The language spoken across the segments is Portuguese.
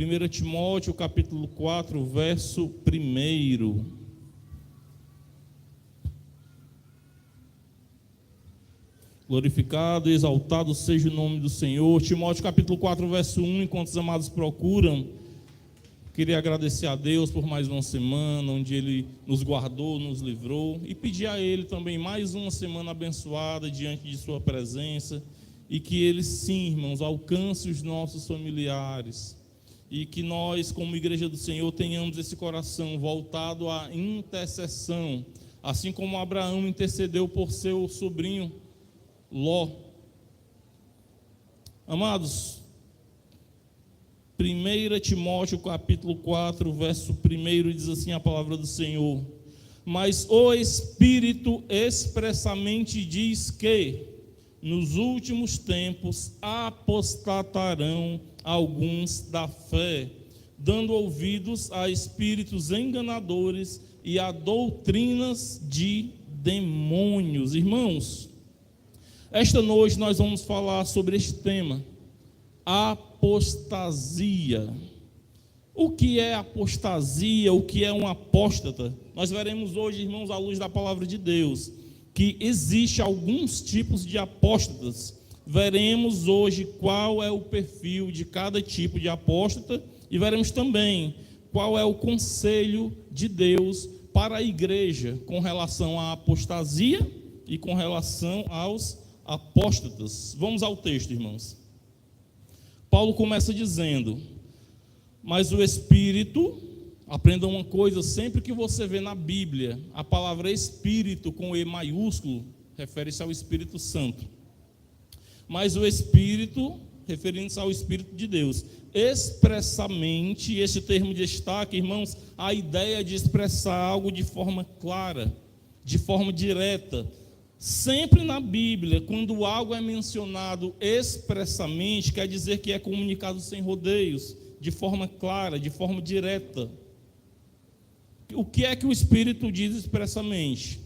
1 Timóteo, capítulo 4, verso 1. Glorificado e exaltado seja o nome do Senhor. Timóteo, capítulo 4, verso 1. Enquanto os amados procuram, queria agradecer a Deus por mais uma semana, onde Ele nos guardou, nos livrou, e pedir a Ele também mais uma semana abençoada diante de Sua presença, e que Ele, sim, irmãos, alcance os nossos familiares, e que nós, como Igreja do Senhor, tenhamos esse coração voltado à intercessão, assim como Abraão intercedeu por seu sobrinho Ló. Amados, 1 Timóteo capítulo 4, verso 1, diz assim a palavra do Senhor: mas o Espírito expressamente diz que nos últimos tempos apostatarão alguns da fé, dando ouvidos a espíritos enganadores e a doutrinas de demônios. Irmãos, esta noite nós vamos falar sobre este tema, apostasia. O que é apostasia? O que é um apóstata? Nós veremos hoje, irmãos, à luz da palavra de Deus, que existe alguns tipos de apóstatas. Veremos hoje qual é o perfil de cada tipo de apóstata e veremos também qual é o conselho de Deus para a igreja com relação à apostasia e com relação aos apóstatas. Vamos ao texto, irmãos. Paulo começa dizendo: mas o Espírito, aprenda uma coisa, sempre que você vê na Bíblia a palavra Espírito com E maiúsculo, refere-se ao Espírito Santo. Mas o Espírito, referindo-se ao Espírito de Deus, expressamente, esse termo destaca, irmãos, a ideia de expressar algo de forma clara, de forma direta. Sempre na Bíblia, quando algo é mencionado expressamente, quer dizer que é comunicado sem rodeios, de forma clara, de forma direta. O que é que o Espírito diz expressamente?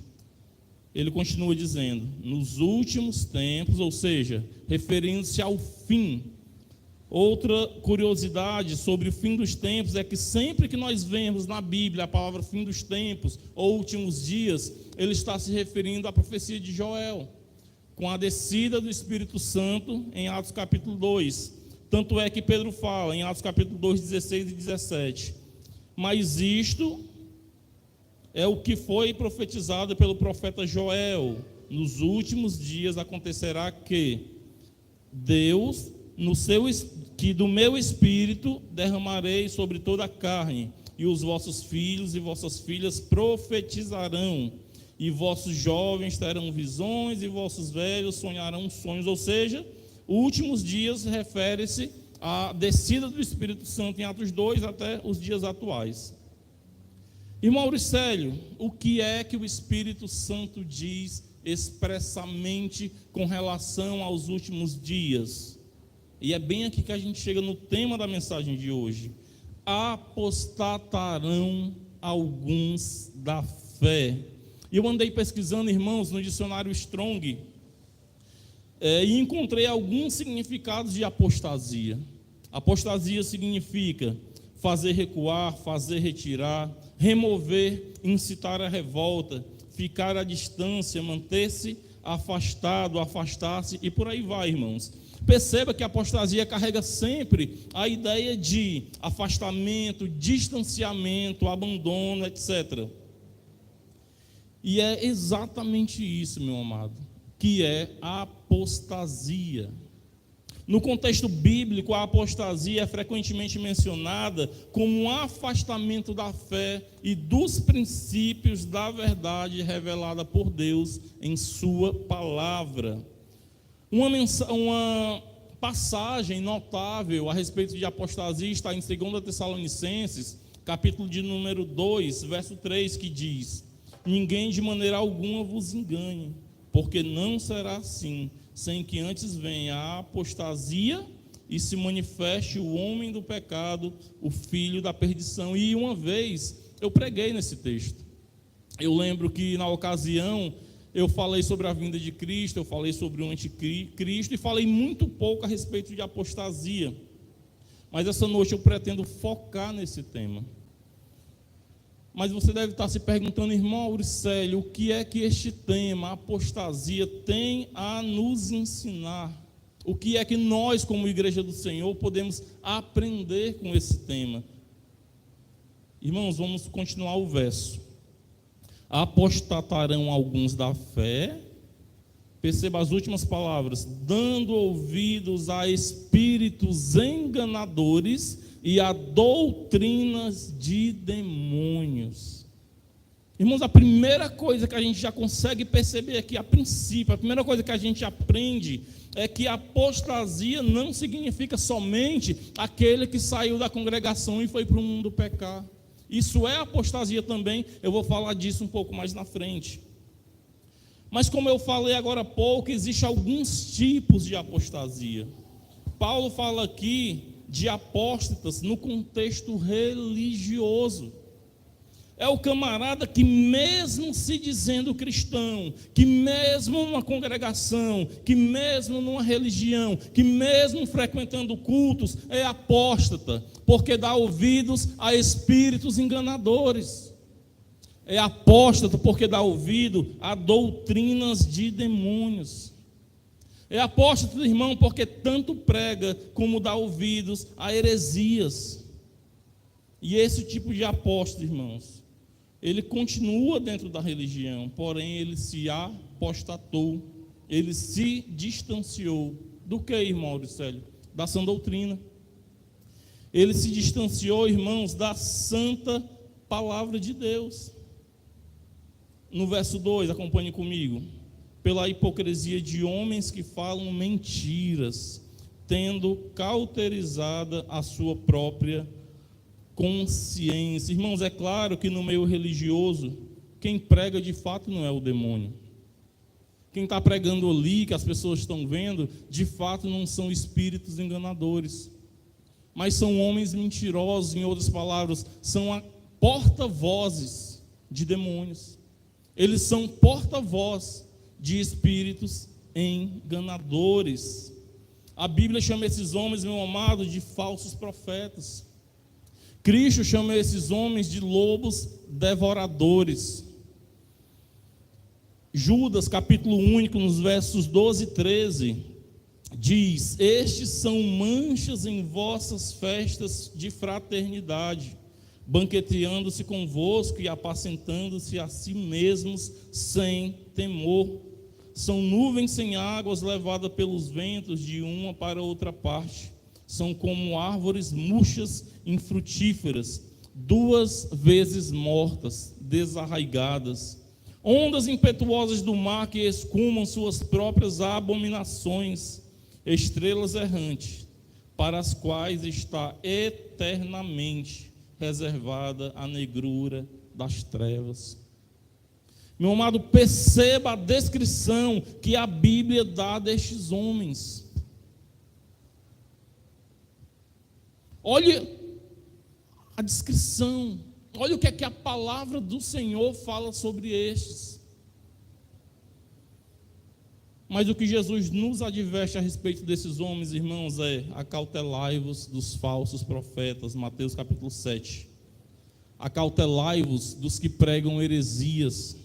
Ele continua dizendo, nos últimos tempos, ou seja, referindo-se ao fim. Outra curiosidade sobre o fim dos tempos é que sempre que nós vemos na Bíblia a palavra fim dos tempos ou últimos dias, ele está se referindo à profecia de Joel, com a descida do Espírito Santo em Atos capítulo 2. Tanto é que Pedro fala em Atos capítulo 2, 16 e 17. Mas isto é o que foi profetizado pelo profeta Joel. Nos últimos dias acontecerá que Deus, que do meu Espírito derramarei sobre toda a carne, e os vossos filhos e vossas filhas profetizarão, e vossos jovens terão visões, e vossos velhos sonharão sonhos. Ou seja, últimos dias refere-se à descida do Espírito Santo em Atos 2 até os dias atuais. Irmão Auricélio, o que é que o Espírito Santo diz expressamente com relação aos últimos dias? E é bem aqui que a gente chega no tema da mensagem de hoje. Apostatarão alguns da fé. E eu andei pesquisando, irmãos, no dicionário Strong, e encontrei alguns significados de apostasia. Apostasia significa fazer recuar, fazer retirar, remover, incitar a revolta, ficar à distância, manter-se afastado, afastar-se, e por aí vai, irmãos. Perceba que a apostasia carrega sempre a ideia de afastamento, distanciamento, abandono, etc. E é exatamente isso, meu amado, que é a apostasia. No contexto bíblico, a apostasia é frequentemente mencionada como um afastamento da fé e dos princípios da verdade revelada por Deus em sua palavra. Uma passagem notável a respeito de apostasia está em 2 Tessalonicenses, capítulo de número 2, verso 3, que diz: ninguém de maneira alguma vos engane, porque não será assim, sem que antes venha a apostasia e se manifeste o homem do pecado, o filho da perdição. E uma vez eu preguei nesse texto. Eu lembro que na ocasião eu falei sobre a vinda de Cristo, eu falei sobre o anticristo e falei muito pouco a respeito de apostasia. Mas essa noite eu pretendo focar nesse tema. Mas você deve estar se perguntando, irmão Auricélio, o que é que este tema, apostasia, tem a nos ensinar? O que é que nós, como Igreja do Senhor, podemos aprender com esse tema? Irmãos, vamos continuar o verso. Apostatarão alguns da fé. Perceba as últimas palavras: dando ouvidos a espíritos enganadores e a doutrinas de demônios. Irmãos, a primeira coisa que a gente já consegue perceber aqui, a princípio, a primeira coisa que a gente aprende é que apostasia não significa somente aquele que saiu da congregação e foi para o mundo pecar. Isso é apostasia também, eu vou falar disso um pouco mais na frente. Mas como eu falei agora há pouco, existem alguns tipos de apostasia. Paulo fala aqui de apóstatas no contexto religioso. É o camarada que mesmo se dizendo cristão, que mesmo numa congregação, que mesmo numa religião, que mesmo frequentando cultos, é apóstata, porque dá ouvidos a espíritos enganadores. É apóstata porque dá ouvido a doutrinas de demônios. É apóstata, irmão, porque tanto prega como dá ouvidos a heresias. E esse tipo de apóstolo, irmãos, ele continua dentro da religião, porém ele se apostatou, ele se distanciou. Do que, irmão Auricélio? Da sã doutrina. Ele se distanciou, irmãos, da santa palavra de Deus. No verso 2, acompanhe comigo. Pela hipocrisia de homens que falam mentiras, tendo cauterizada a sua própria consciência. Irmãos, é claro que no meio religioso, quem prega de fato não é o demônio. Quem está pregando ali, que as pessoas estão vendo, de fato não são espíritos enganadores, mas são homens mentirosos, em outras palavras, são porta-vozes de demônios. Eles são porta-voz de espíritos enganadores. A Bíblia chama esses homens, meu amado, de falsos profetas. Cristo chama esses homens de lobos devoradores. Judas, capítulo único, nos versos 12 e 13, diz: estes são manchas em vossas festas de fraternidade, banqueteando-se convosco e apacentando-se a si mesmos sem temor. São nuvens sem águas levadas pelos ventos de uma para outra parte. São como árvores murchas infrutíferas, 2 vezes mortas, desarraigadas. Ondas impetuosas do mar que escumam suas próprias abominações. Estrelas errantes, para as quais está eternamente reservada a negrura das trevas. Meu amado, perceba a descrição que a Bíblia dá destes homens. Olha a descrição, olha o que é que a palavra do Senhor fala sobre estes. Mas o que Jesus nos adverte a respeito desses homens, irmãos, é: acautelai-vos dos falsos profetas, Mateus capítulo 7. Acautelai-vos dos que pregam heresias.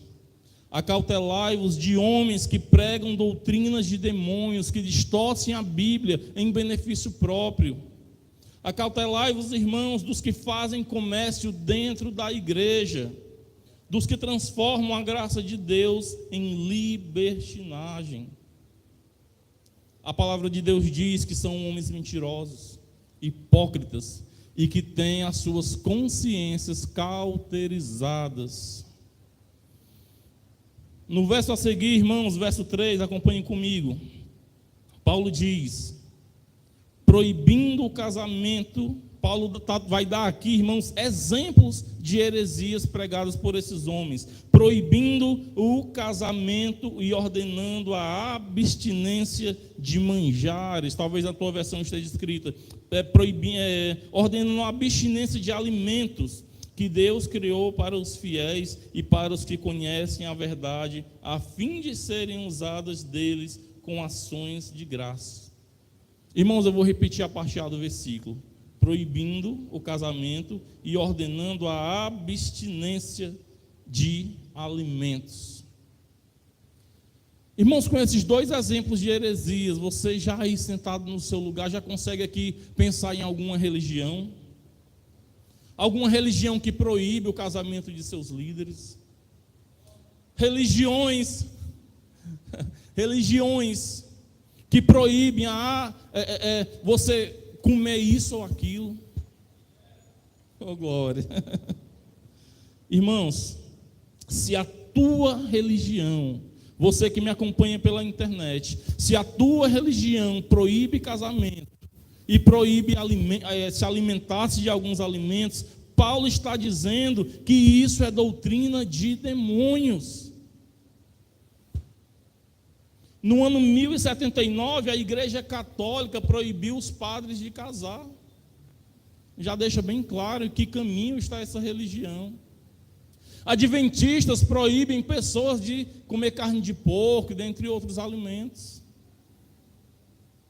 Acautelai-vos de homens que pregam doutrinas de demônios, que distorcem a Bíblia em benefício próprio. Acautelai-vos, irmãos, dos que fazem comércio dentro da igreja, dos que transformam a graça de Deus em libertinagem. A palavra de Deus diz que são homens mentirosos, hipócritas, e que têm as suas consciências cauterizadas. No verso a seguir, irmãos, verso 3, acompanhem comigo. Paulo diz: proibindo o casamento. Paulo vai dar aqui, irmãos, exemplos de heresias pregadas por esses homens, proibindo o casamento e ordenando a abstinência de manjares. Talvez a tua versão esteja escrita, ordenando a abstinência de alimentos que Deus criou para os fiéis e para os que conhecem a verdade, a fim de serem usadas deles com ações de graça. Irmãos, eu vou repetir a parte A do versículo. proibindo o casamento e ordenando a abstinência de alimentos. Irmãos, com esses dois exemplos de heresias, você já aí sentado no seu lugar, já consegue aqui pensar em alguma religião? Alguma religião que proíbe o casamento de seus líderes? Religiões que proíbem você comer isso ou aquilo. Oh, glória. Irmãos, se a tua religião, você que me acompanha pela internet, se a tua religião proíbe casamento e proíbe se alimentar-se de alguns alimentos, Paulo está dizendo que isso é doutrina de demônios. No ano 1079, a Igreja Católica proibiu os padres de casar. Já deixa bem claro em que caminho está essa religião. Adventistas proíbem pessoas de comer carne de porco, dentre outros alimentos.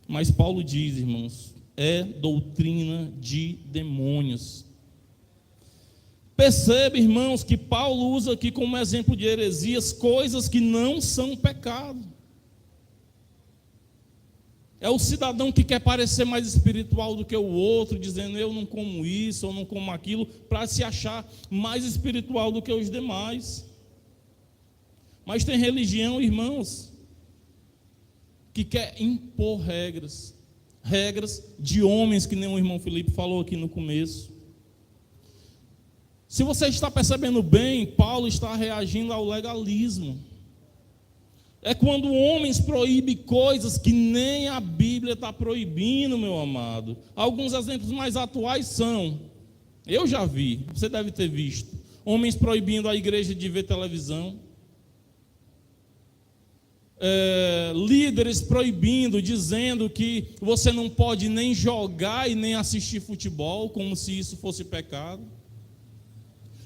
Mas Paulo diz, irmãos, é doutrina de demônios. Perceba, irmãos, que Paulo usa aqui como exemplo de heresias coisas que não são pecado. É o cidadão que quer parecer mais espiritual do que o outro, dizendo eu não como isso, eu não como aquilo, para se achar mais espiritual do que os demais. Mas tem religião, irmãos, que quer impor regras de homens, que nem o irmão Felipe falou aqui no começo. Se você está percebendo bem, Paulo está reagindo ao legalismo. É quando homens proíbem coisas que nem a Bíblia está proibindo, meu amado. Alguns exemplos mais atuais são, eu já vi, você deve ter visto, homens proibindo a igreja de ver televisão, líderes proibindo, dizendo que você não pode nem jogar e nem assistir futebol, como se isso fosse pecado.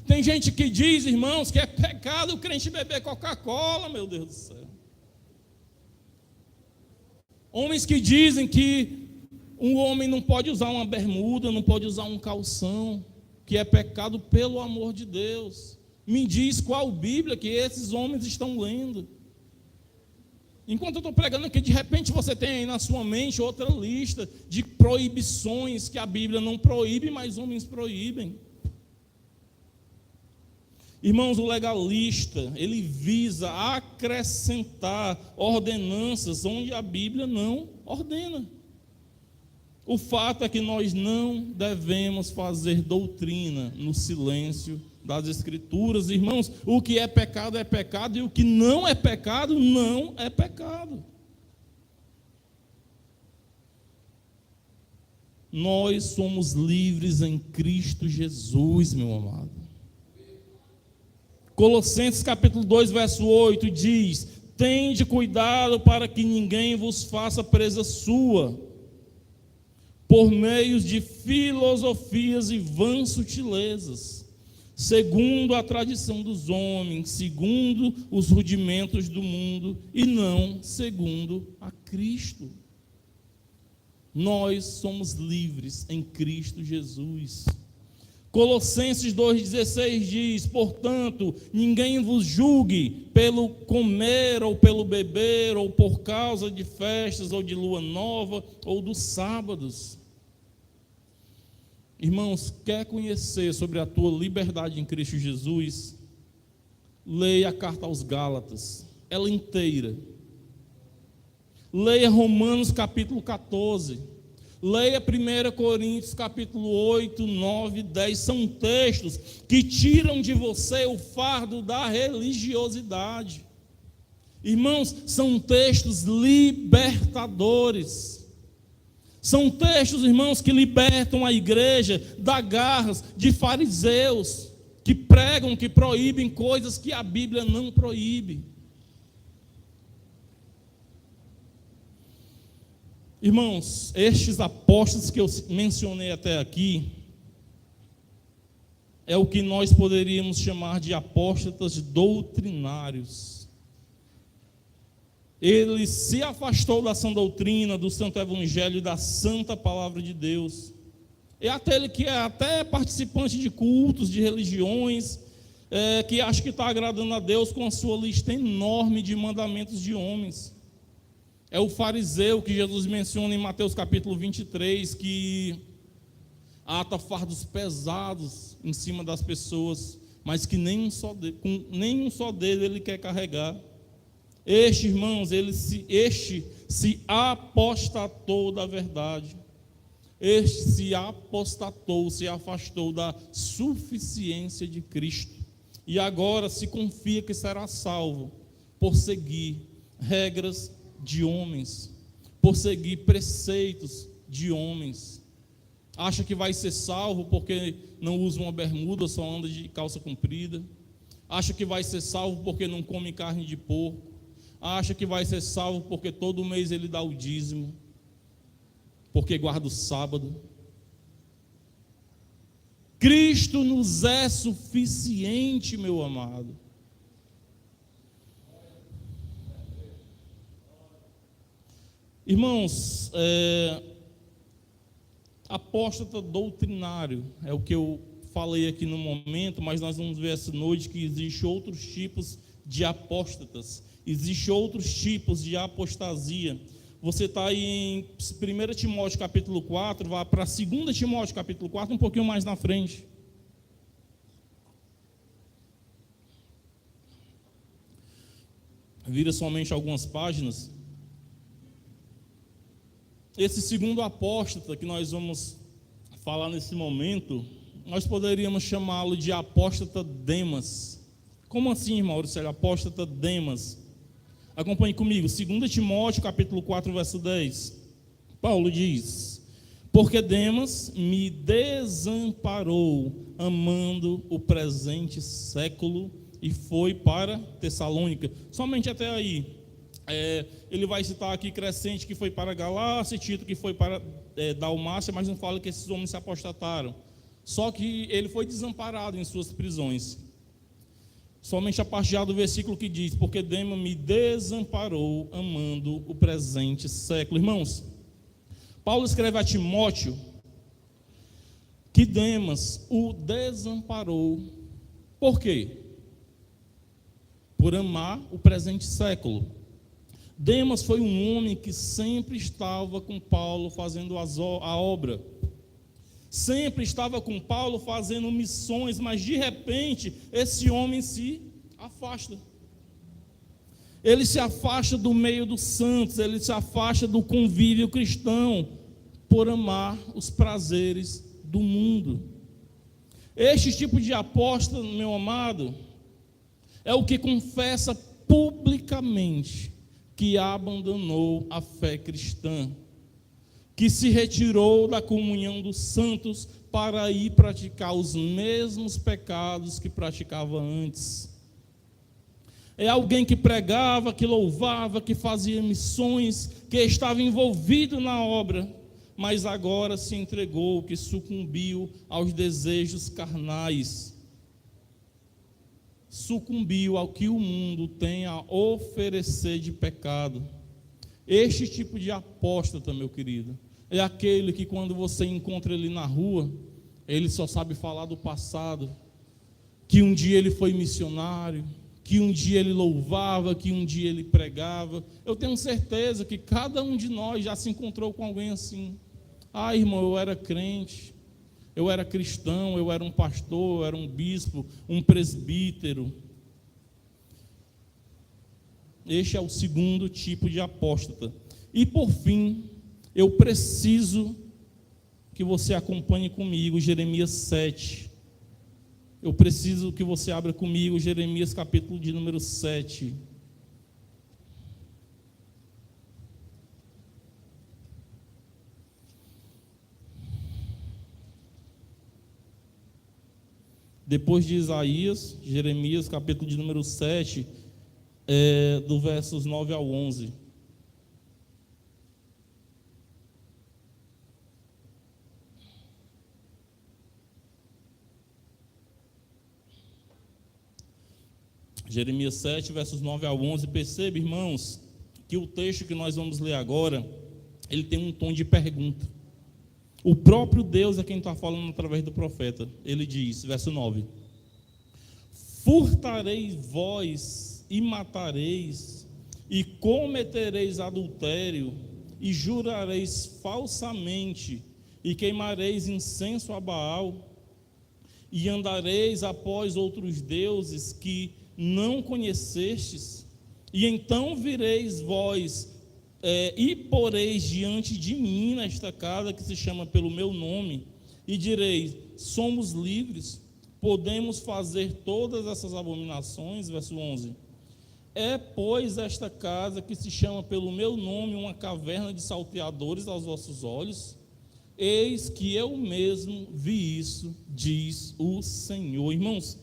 Tem gente que diz, irmãos, que é pecado o crente beber Coca-Cola, meu Deus do céu. Homens que dizem que um homem não pode usar uma bermuda, não pode usar um calção, que é pecado pelo amor de Deus. Me diz qual Bíblia que esses homens estão lendo. Enquanto eu estou pregando aqui, de repente você tem aí na sua mente outra lista de proibições que a Bíblia não proíbe, mas homens proíbem. Irmãos, o legalista, ele visa acrescentar ordenanças onde a Bíblia não ordena. O fato é que nós não devemos fazer doutrina no silêncio das Escrituras. Irmãos, o que é pecado e o que não é pecado, não é pecado. Nós somos livres em Cristo Jesus, meu amado. Colossenses capítulo 2, verso 8 diz: tende cuidado para que ninguém vos faça presa sua, por meio de filosofias e vãs sutilezas, segundo a tradição dos homens, segundo os rudimentos do mundo, e não segundo a Cristo. Nós somos livres em Cristo Jesus. Colossenses 2,16 diz: portanto, ninguém vos julgue pelo comer ou pelo beber, ou por causa de festas, ou de lua nova, ou dos sábados. Irmãos, quer conhecer sobre a tua liberdade em Cristo Jesus? Leia a carta aos Gálatas, ela inteira. Leia Romanos capítulo 14. Leia 1 Coríntios capítulo 8, 9, 10. São textos que tiram de você o fardo da religiosidade. Irmãos, são textos libertadores. São textos, irmãos, que libertam a igreja das garras de fariseus, que pregam, que proíbem coisas que a Bíblia não proíbe. Irmãos, estes apóstolos que eu mencionei até aqui, é o que nós poderíamos chamar de apóstatas doutrinários. Ele se afastou da sã doutrina, do santo evangelho e da santa palavra de Deus. É aquele que é até participante de cultos, de religiões, que acha que está agradando a Deus com a sua lista enorme de mandamentos de homens. É o fariseu que Jesus menciona em Mateus capítulo 23, que ata fardos pesados em cima das pessoas, mas que nenhum só dele ele quer carregar. Este, irmãos, este se apostatou da verdade. Este se apostatou, se afastou da suficiência de Cristo. E agora se confia que será salvo por seguir regras de homens, por seguir preceitos de homens. Acha que vai ser salvo porque não usa uma bermuda, só anda de calça comprida. Acha que vai ser salvo porque não come carne de porco. Acha que vai ser salvo porque todo mês ele dá o dízimo, porque guarda o sábado. Cristo nos é suficiente, meu amado. Irmãos, apóstata doutrinário é o que eu falei aqui no momento, mas nós vamos ver essa noite que existem outros tipos de apóstatas, existem outros tipos de apostasia. Você está aí em 1 Timóteo capítulo 4, vá para 2 Timóteo capítulo 4, um pouquinho mais na frente. Vira somente algumas páginas. Esse segundo apóstata que nós vamos falar nesse momento, nós poderíamos chamá-lo de apóstata Demas. Como assim, Maurício? Apóstata Demas. Acompanhe comigo, 2 Timóteo capítulo 4, verso 10. Paulo diz: porque Demas me desamparou, amando o presente século, e foi para Tessalônica. Somente até aí. Ele vai citar aqui Crescente, que foi para Galácia, Tito, que foi para Dalmácia, mas não fala que esses homens se apostataram. Só que ele foi desamparado em suas prisões. Somente a parte já do versículo que diz: porque Demas me desamparou, amando o presente século. Irmãos, Paulo escreve a Timóteo que Demas o desamparou. Por quê? Por amar o presente século. Demas foi um homem que sempre estava com Paulo fazendo a obra. Sempre estava com Paulo fazendo missões, mas de repente esse homem se afasta. Ele se afasta do meio dos santos, ele se afasta do convívio cristão por amar os prazeres do mundo. Este tipo de apóstolo, meu amado, é o que confessa publicamente que abandonou a fé cristã, que se retirou da comunhão dos santos para ir praticar os mesmos pecados que praticava antes. É alguém que pregava, que louvava, que fazia missões, que estava envolvido na obra, mas agora se entregou, que sucumbiu aos desejos carnais, sucumbiu ao que o mundo tem a oferecer de pecado. Este tipo de apóstata, meu querido, é aquele que quando você encontra ele na rua, ele só sabe falar do passado, que um dia ele foi missionário, que um dia ele louvava, que um dia ele pregava. Eu tenho certeza que cada um de nós já se encontrou com alguém assim. Ah, irmão, eu era crente, eu era cristão, eu era um pastor, eu era um bispo, um presbítero. Este é o segundo tipo de apóstata. E por fim, eu preciso que você acompanhe comigo Jeremias 7. Eu preciso que você abra comigo Jeremias capítulo de número 7. Depois de Isaías, Jeremias, capítulo de número 7, do versos 9 ao 11. Jeremias 7, versos 9 ao 11. Perceba, irmãos, que o texto que nós vamos ler agora, ele tem um tom de pergunta. O próprio Deus é quem está falando através do profeta. Ele diz, verso 9: furtareis vós e matareis, e cometereis adultério, e jurareis falsamente, e queimareis incenso a Baal, e andareis após outros deuses que não conhecestes, e então vireis vós e poreis diante de mim nesta casa que se chama pelo meu nome, e direis: somos livres, podemos fazer todas essas abominações. Verso 11: é, pois, esta casa que se chama pelo meu nome uma caverna de salteadores aos vossos olhos? Eis que eu mesmo vi isso, diz o Senhor. Irmãos,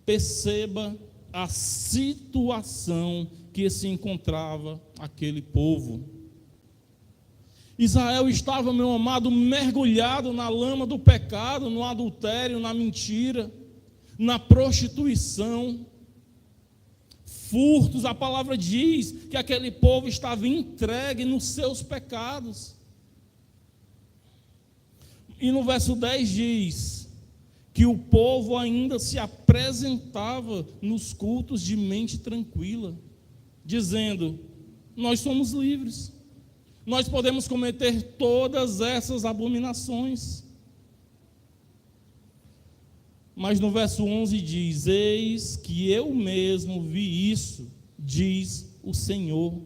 perceba a situação que se encontrava aquele povo. Israel estava, meu amado, mergulhado na lama do pecado, no adultério, na mentira, na prostituição, furtos. A palavra diz que aquele povo estava entregue nos seus pecados. E no verso 10 diz que o povo ainda se apresentava nos cultos de mente tranquila, dizendo: nós somos livres, nós podemos cometer todas essas abominações. Mas no verso 11 diz: eis que eu mesmo vi isso, diz o Senhor.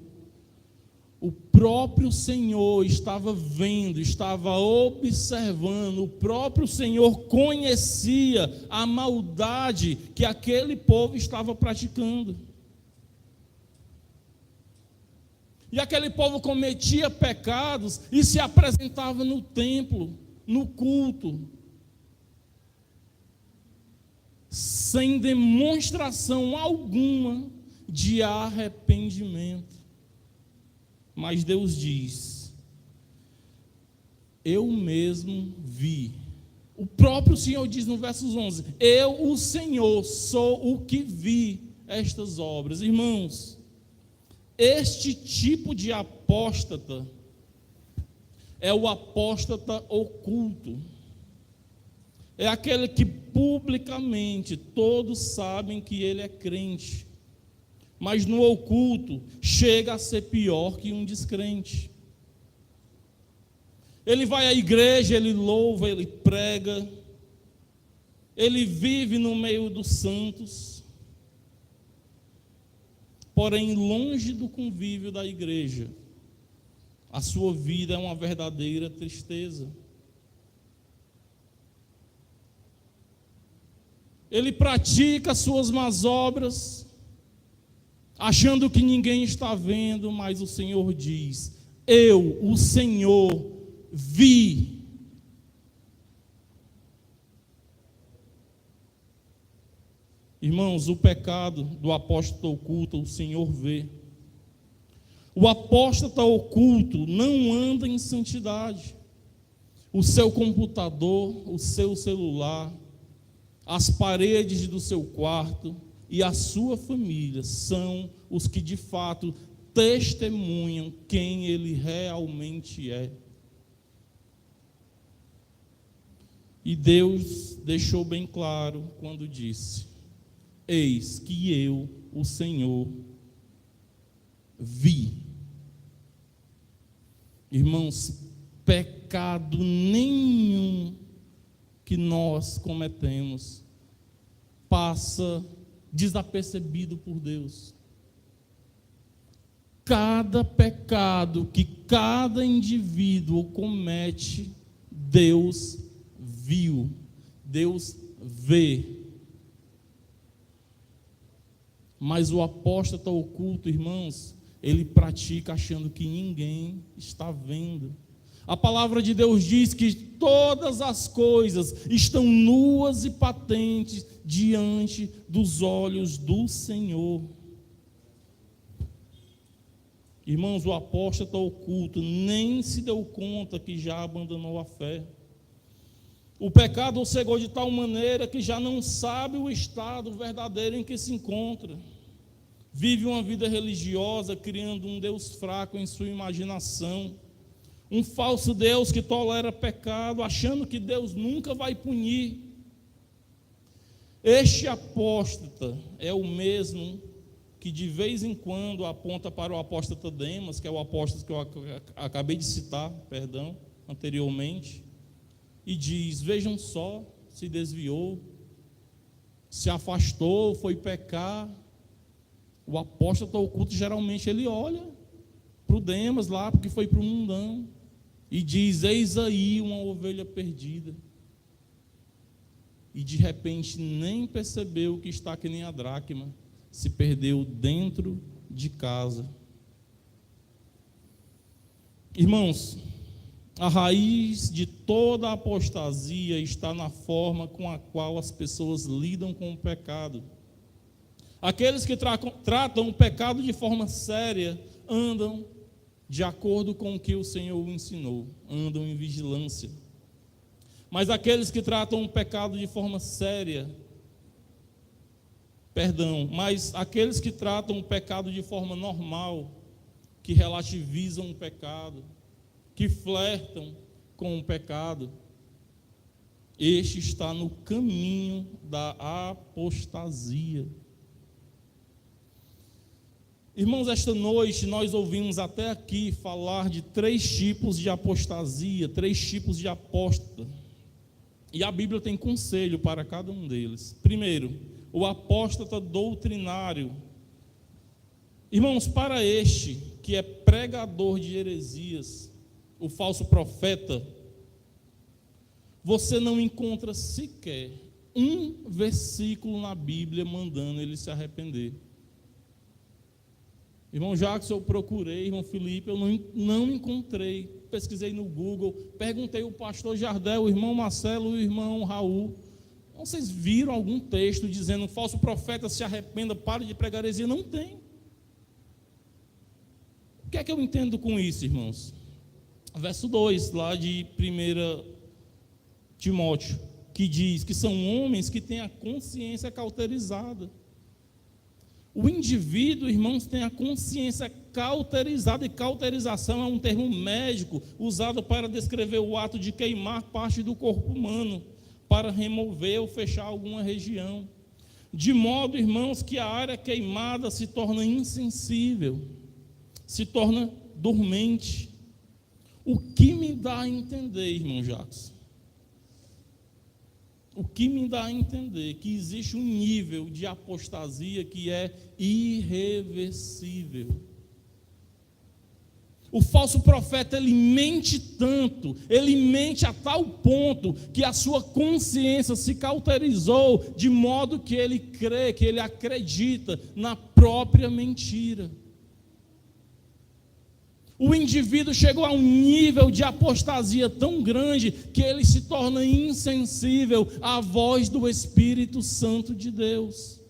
O próprio Senhor estava vendo, estava observando, o próprio Senhor conhecia a maldade que aquele povo estava praticando. E aquele povo cometia pecados e se apresentava no templo, no culto, sem demonstração alguma de arrependimento. Mas Deus diz: eu mesmo vi. O próprio Senhor diz no versos 11: eu, o Senhor, sou o que vi estas obras. Irmãos, este tipo de apóstata é o apóstata oculto. É aquele que publicamente todos sabem que ele é crente, mas no oculto chega a ser pior que um descrente. Ele vai à igreja, ele louva, ele prega, ele vive no meio dos santos, porém longe do convívio da igreja, a sua vida é uma verdadeira tristeza. Ele pratica suas más obras, achando que ninguém está vendo, mas o Senhor diz: eu, o Senhor, vi. Irmãos, o pecado do apóstata oculto, o Senhor vê. O apóstata oculto não anda em santidade. O seu computador, o seu celular, as paredes do seu quarto e a sua família são os que de fato testemunham quem ele realmente é. E Deus deixou bem claro quando disse: eis que eu, o Senhor, vi. Irmãos, pecado nenhum que nós cometemos passa desapercebido por Deus. Cada pecado que cada indivíduo comete, Deus viu, Deus vê. Mas o apóstata oculto, irmãos, ele pratica achando que ninguém está vendo. A palavra de Deus diz que todas as coisas estão nuas e patentes diante dos olhos do Senhor. Irmãos, o apóstata oculto nem se deu conta que já abandonou a fé. O pecado o cegou de tal maneira que já não sabe o estado verdadeiro em que se encontra. Vive uma vida religiosa, criando um Deus fraco em sua imaginação. Um falso Deus que tolera pecado, achando que Deus nunca vai punir. Este apóstata é o mesmo que de vez em quando aponta para o apóstata Demas, que é o apóstata que eu acabei de citar, anteriormente, e diz: vejam só, se desviou, se afastou, foi pecar. O apóstata oculto, geralmente, ele olha para o Demas lá, porque foi para o mundão, e diz: eis aí uma ovelha perdida. E de repente nem percebeu que está que nem a dracma, se perdeu dentro de casa. Irmãos, a raiz de toda a apostasia está na forma com a qual as pessoas lidam com o pecado. Aqueles que tratam o pecado de forma séria andam de acordo com o que o Senhor ensinou, andam em vigilância. Mas aqueles que tratam o pecado de forma séria, mas aqueles que tratam o pecado de forma normal, que relativizam o pecado, que flertam com o pecado, este está no caminho da apostasia. Irmãos, esta noite nós ouvimos até aqui falar de 3 tipos de apostasia, 3 tipos de apóstata. E a Bíblia tem conselho para cada um deles. Primeiro, o apóstata doutrinário. Irmãos, para este que é pregador de heresias, o falso profeta, você não encontra sequer um versículo na Bíblia mandando ele se arrepender. Irmão Jackson, eu procurei, irmão Felipe, eu não encontrei. Pesquisei no Google, perguntei ao pastor Jardel, o irmão Marcelo e o irmão Raul. Vocês viram algum texto dizendo: um falso profeta se arrependa, pare de pregar heresia? Não tem. O que é que eu entendo com isso, irmãos? Verso 2, lá de 1 Timóteo, que diz que são homens que têm a consciência cauterizada. O indivíduo, irmãos, tem a consciência cauterizada, e cauterização é um termo médico usado para descrever o ato de queimar parte do corpo humano, para remover ou fechar alguma região. De modo, irmãos, que a área queimada se torna insensível, se torna dormente. O que me dá a entender, irmão Jacques? O que me dá a entender que existe um nível de apostasia que é irreversível. O falso profeta, ele mente tanto, ele mente a tal ponto que a sua consciência se cauterizou, de modo que ele crê, que ele acredita na própria mentira. O indivíduo chegou a um nível de apostasia tão grande que ele se torna insensível à voz do Espírito Santo de Deus.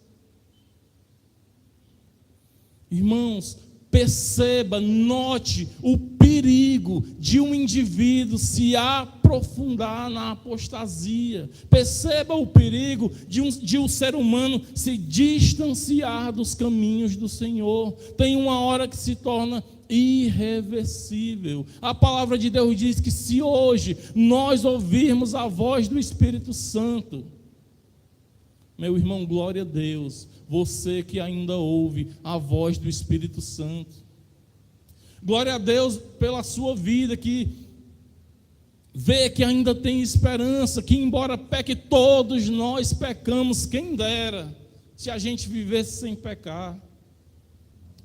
Irmãos, perceba, note o perigo de um indivíduo se aprofundar na apostasia. Perceba o perigo de um ser humano se distanciar dos caminhos do Senhor. Tem uma hora que se torna irreversível. A palavra de Deus diz que se hoje nós ouvirmos a voz do Espírito Santo, meu irmão, glória a Deus, você que ainda ouve a voz do Espírito Santo, glória a Deus pela sua vida, que vê que ainda tem esperança, que embora peque, todos nós pecamos, quem dera se a gente vivesse sem pecar.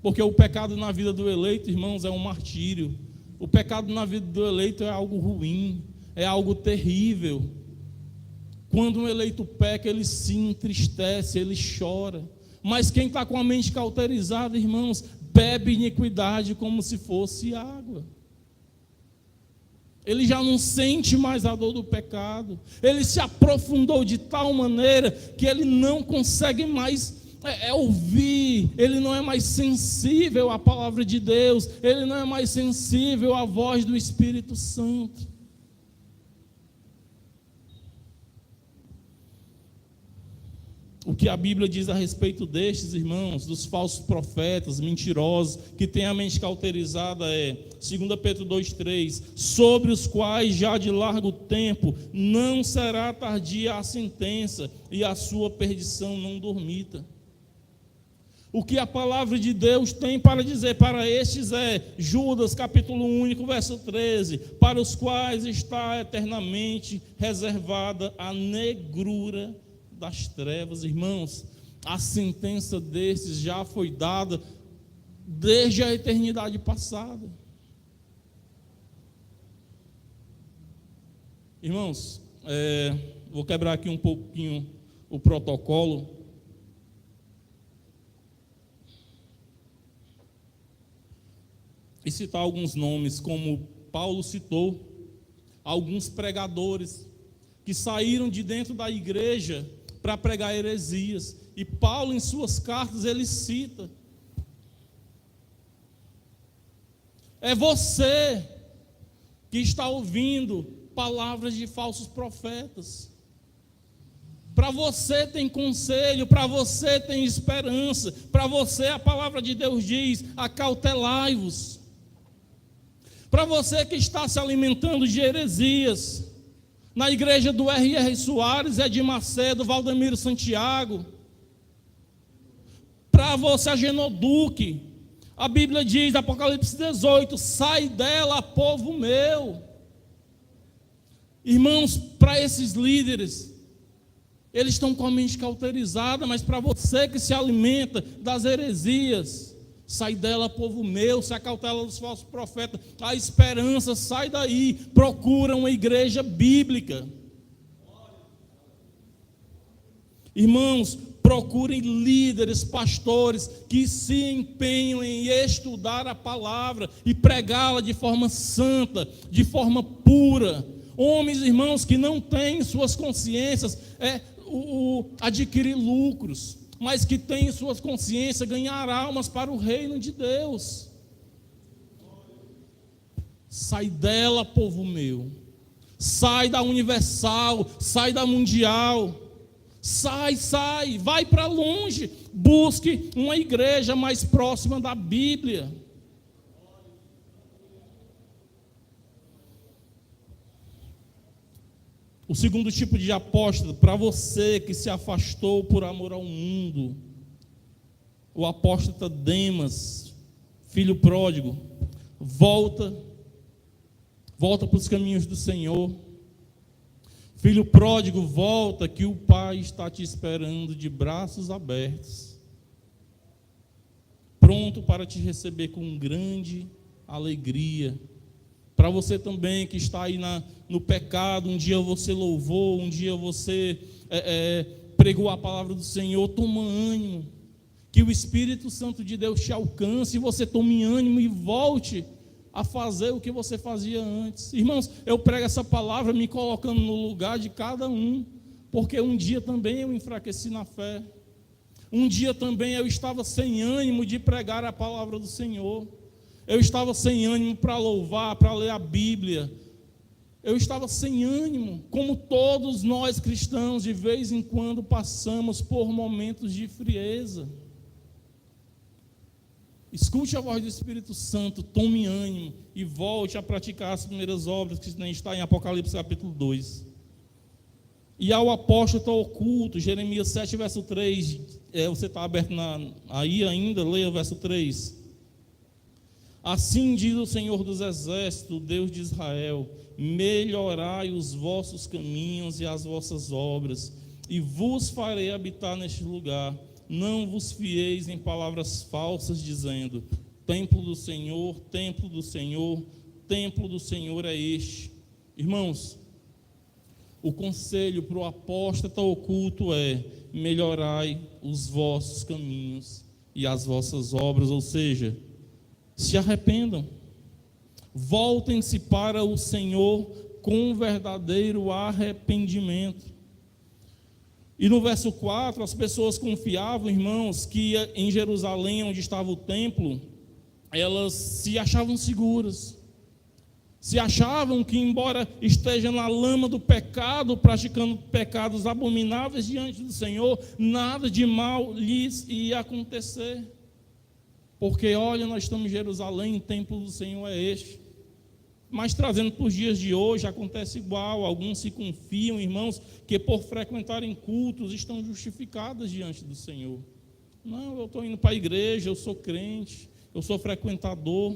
Porque o pecado na vida do eleito, irmãos, é um martírio. O pecado na vida do eleito é algo ruim, é algo terrível. Quando um eleito peca, ele se entristece, ele chora. Mas quem está com a mente cauterizada, irmãos, bebe iniquidade como se fosse água. Ele já não sente mais a dor do pecado. Ele se aprofundou de tal maneira que ele não consegue mais ouvir, ele não é mais sensível à palavra de Deus, ele não é mais sensível à voz do Espírito Santo. o que a Bíblia diz a respeito destes, irmãos, dos falsos profetas, mentirosos, que têm a mente cauterizada, é 2 Pedro 2,3, sobre os quais já de largo tempo não será tardia a sentença, e a sua perdição não dormita. O que a palavra de Deus tem para dizer para estes é, Judas capítulo 1, verso 13, para os quais está eternamente reservada a negrura das trevas. Irmãos, a sentença desses já foi dada desde a eternidade passada. Irmãos, vou quebrar aqui um pouquinho o protocolo. E citar alguns nomes, como Paulo citou, alguns pregadores que saíram de dentro da igreja para pregar heresias. E Paulo, em suas cartas, ele cita: é você que está ouvindo palavras de falsos profetas. Para você tem conselho, para você tem esperança, para você a palavra de Deus diz: acautelai-vos. Para você que está se alimentando de heresias, na igreja do R.R. Soares, Edir Macedo, Valdemiro Santiago, para você a Genoduque, a Bíblia diz, Apocalipse 18, sai dela, povo meu. Irmãos, para esses líderes, eles estão com a mente cauterizada, mas para você que se alimenta das heresias, sai dela, povo meu, se acautela dos falsos profetas, a esperança, sai daí, procura uma igreja bíblica. Irmãos, procurem líderes, pastores, que se empenham em estudar a palavra e pregá-la de forma santa, de forma pura. Homens, irmãos, que não têm suas consciências adquirir lucros, mas que têm suas consciências ganhar almas para o reino de Deus. Sai dela, povo meu. Sai da Universal, sai da Mundial. Sai, vai para longe. Busque uma igreja mais próxima da Bíblia. O segundo tipo de apóstolo, para você que se afastou por amor ao mundo, o apóstata Demas, filho pródigo, volta para os caminhos do Senhor. Filho pródigo, volta, que o Pai está te esperando de braços abertos, pronto para te receber com grande alegria. Para você também que está aí no pecado, um dia você louvou, um dia você pregou a palavra do Senhor, toma ânimo, que o Espírito Santo de Deus te alcance, e você tome ânimo e volte a fazer o que você fazia antes. Irmãos, eu prego essa palavra me colocando no lugar de cada um, porque um dia também eu enfraqueci na fé, um dia também eu estava sem ânimo de pregar a palavra do Senhor. Eu estava sem ânimo para louvar, para ler a Bíblia. Eu estava sem ânimo, como todos nós cristãos, de vez em quando passamos por momentos de frieza. Escute a voz do Espírito Santo, tome ânimo e volte a praticar as primeiras obras que está em Apocalipse capítulo 2. E ao apóstolo oculto, Jeremias 7, verso 3, você está aberto aí ainda, leia o verso 3. Assim diz o Senhor dos Exércitos, Deus de Israel: melhorai os vossos caminhos e as vossas obras, e vos farei habitar neste lugar. Não vos fieis em palavras falsas, dizendo: templo do Senhor, templo do Senhor, templo do Senhor é este. Irmãos, o conselho para o apóstata oculto é: melhorai os vossos caminhos e as vossas obras, ou seja, se arrependam, voltem-se para o Senhor com verdadeiro arrependimento. E no verso 4, as pessoas confiavam, irmãos, que em Jerusalém, onde estava o templo, elas se achavam seguras. Se achavam que, embora esteja na lama do pecado, praticando pecados abomináveis diante do Senhor, nada de mal lhes ia acontecer. Porque, olha, nós estamos em Jerusalém, o templo do Senhor é este. Mas trazendo para os dias de hoje, acontece igual. Alguns se confiam, irmãos, que por frequentarem cultos estão justificados diante do Senhor. Não, eu estou indo para a igreja, eu sou crente, eu sou frequentador.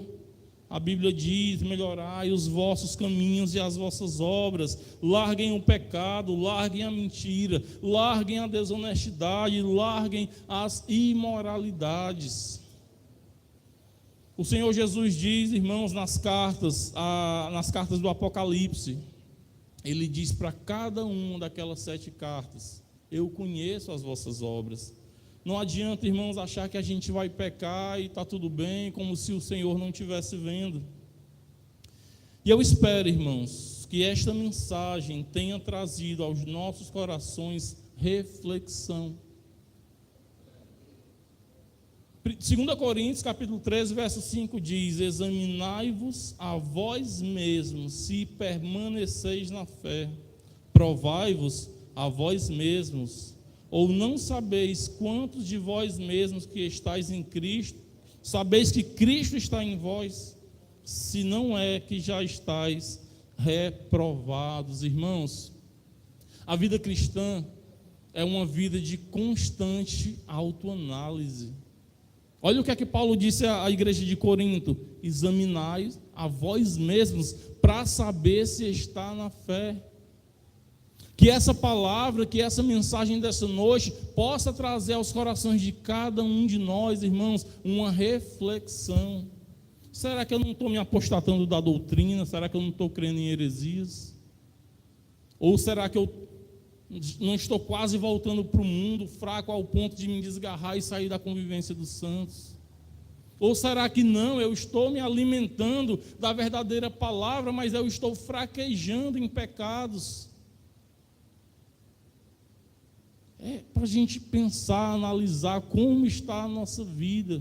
A Bíblia diz: melhorai os vossos caminhos e as vossas obras, larguem o pecado, larguem a mentira, larguem a desonestidade, larguem as imoralidades. O Senhor Jesus diz, irmãos, nas cartas do Apocalipse, Ele diz para cada uma daquelas 7 cartas: eu conheço as vossas obras. Não adianta, irmãos, achar que a gente vai pecar e está tudo bem, como se o Senhor não estivesse vendo. E eu espero, irmãos, que esta mensagem tenha trazido aos nossos corações reflexão. 2 Coríntios, capítulo 13, verso 5 diz: examinai-vos a vós mesmos, se permaneceis na fé. Provai-vos a vós mesmos. Ou não sabeis quantos de vós mesmos que estáis em Cristo, sabeis que Cristo está em vós, se não é que já estáis reprovados. Irmãos, a vida cristã é uma vida de constante autoanálise. Olha o que é que Paulo disse à igreja de Corinto: examinai a vós mesmos para saber se está na fé. Que essa palavra, que essa mensagem dessa noite possa trazer aos corações de cada um de nós, irmãos, uma reflexão. Será que eu não estou me apostatando da doutrina? Será que eu não estou crendo em heresias? Ou será que eu não estou quase voltando para o mundo, fraco ao ponto de me desgarrar e sair da convivência dos santos? Ou será que não, eu estou me alimentando da verdadeira palavra, mas eu estou fraquejando em pecados? É para a gente pensar, analisar como está a nossa vida.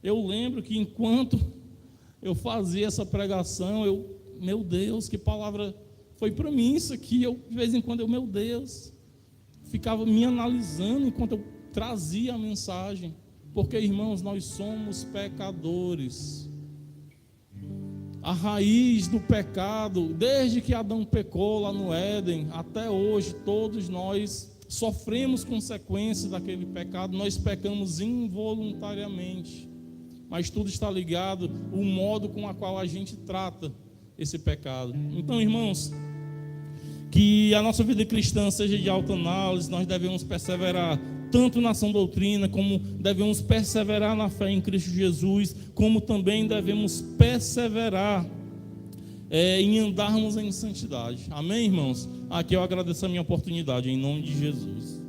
Eu lembro que enquanto eu fazia essa pregação, meu Deus, que palavra foi para mim isso aqui. De vez em quando, meu Deus, ficava me analisando enquanto eu trazia a mensagem. Porque, irmãos, nós somos pecadores. A raiz do pecado, desde que Adão pecou lá no Éden, até hoje, todos nós sofremos consequências daquele pecado. Nós pecamos involuntariamente, mas tudo está ligado ao modo com a qual a gente trata esse pecado. Então, irmãos, que a nossa vida cristã seja de autoanálise. Nós devemos perseverar tanto na sã doutrina, como devemos perseverar na fé em Cristo Jesus, como também devemos perseverar em andarmos em santidade. Amém, irmãos? Aqui eu agradeço a minha oportunidade, em nome de Jesus.